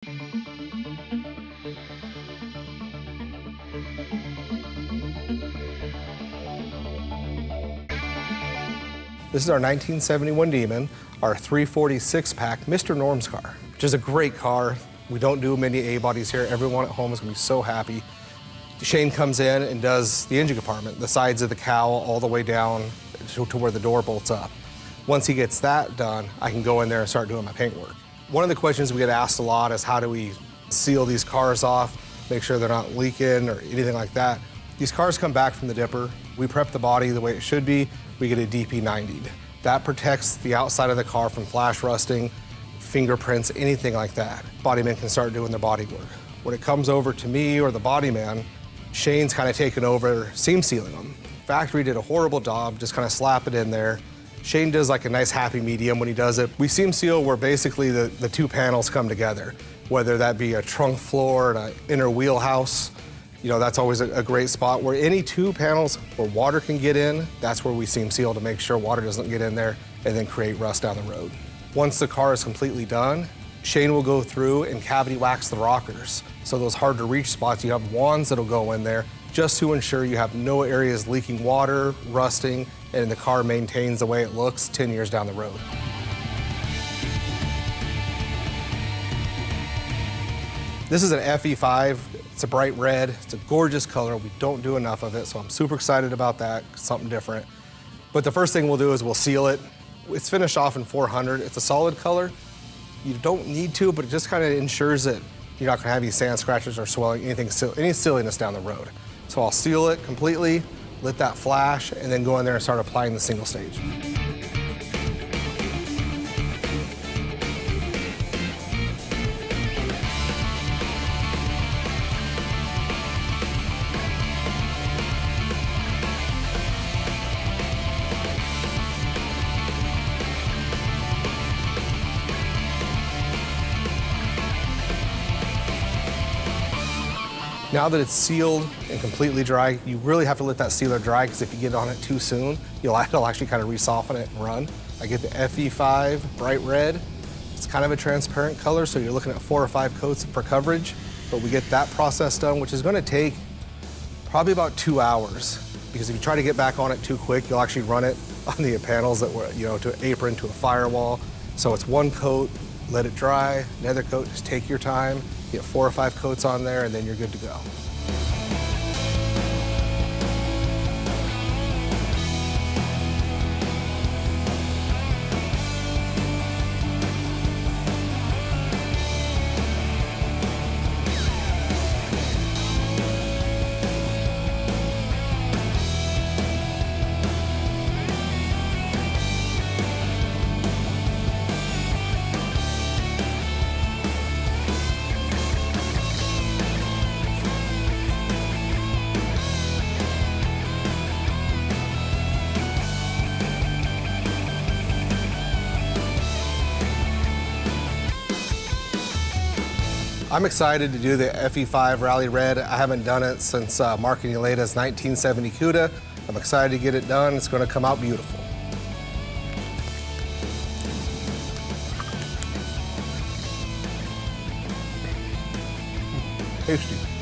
This is our 1971 Demon, our 346 pack Mr. Norm's car, which is a great car. We don't do many A-bodies here. Everyone at home is gonna be so happy. Shane comes in and does the engine compartment, the sides of the cowl all the way down to where the door bolts up. Once he gets that done, I can go in there and start doing my paint work. One of the questions we get asked a lot is how do we seal these cars off, make sure they're not leaking or anything like that. These cars come back from the dipper. We prep the body the way it should be. We get a DP90'd. That protects the outside of the car from flash rusting, fingerprints, anything like that. Bodymen can start doing their body work. When it comes over to me or the bodyman, Shane's kind of taken over seam sealing them. Factory did a horrible job, just kind of slap it in there. Shane does like a nice happy medium when he does it. We seam seal where basically the two panels come together, whether that be a trunk floor and an inner wheelhouse. You know, that's always a great spot where any two panels where water can get in, that's where we seam seal to make sure water doesn't get in there and then create rust down the road. Once the car is completely done, Shane will go through and cavity wax the rockers. So those hard to reach spots, you have wands that'll go in there just to ensure you have no areas leaking water, rusting, and the car maintains the way it looks 10 years down the road. This is an FE5. It's a bright red. It's a gorgeous color. We don't do enough of it, so I'm super excited about that, something different. But the first thing we'll do is we'll seal it. It's finished off in 400. It's a solid color. You don't need to, but it just kind of ensures that you're not gonna have any sand scratches or swelling, any silliness down the road. So I'll seal it completely, let that flash, and then go in there and start applying the single stage. Now that it's sealed and completely dry, you really have to let that sealer dry because if you get on it too soon, it'll actually kind of re-soften it and run. I get the FE5 bright red. It's kind of a transparent color, so you're looking at 4 or 5 coats per coverage, but we get that process done, which is gonna take probably about 2 hours because if you try to get back on it too quick, you'll actually run it on the panels that were, to an apron, to a firewall. So it's 1 coat, let it dry, another coat, just take your time. Get 4 or 5 coats on there, and then you're good to go. I'm excited to do the FE5 Rally Red. I haven't done it since Mark and Yelena's 1970 CUDA. I'm excited to get it done. It's going to come out beautiful. Tasty.